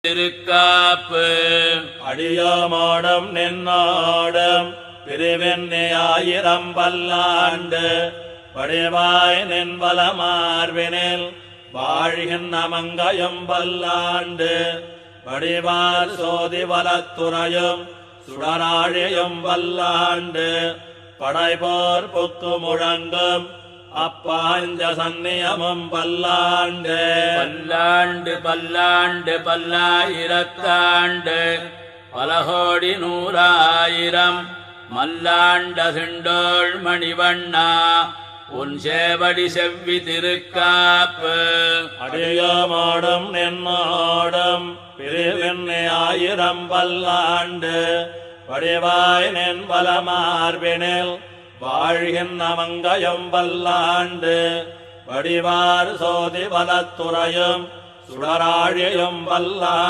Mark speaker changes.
Speaker 1: திருக்காப்பு
Speaker 2: அடியோமோடும் நின்னோடும் பிரிவெண்ணி 1000 பல்லாண்டு வடிவாய் நின்பல மார்பினில் வாழ்கின்ற மங்கையும் பல்லாண்டு வடிவார் சோதி வலத்துறையும் சுடராழியும் பல்லாண்டு படைபோர் புக்கு முழங்கும் அப்பாஞ்ச சந்நியமும் பல்லாண்டு
Speaker 1: பல்லாண்டு பல்லாண்டு பல்லாயிரத்தாண்டு பலகோடி 100,000 மல்லாண்ட சிண்டோள் மணிவண்ணா உன் சேவடி செவ்வி திருக்காப்பு
Speaker 2: அடியோமோடும் நின்னோடும் பிரிவெண்ணி 1000 பல்லாண்டு வடிவாய் நின்பல மார்பினில் வாழ்கின்ற மங்கையும் பல்லாண்டு வடிவார் சோதி வலத்துறையும் சுடராழியும் பல்லாண்டு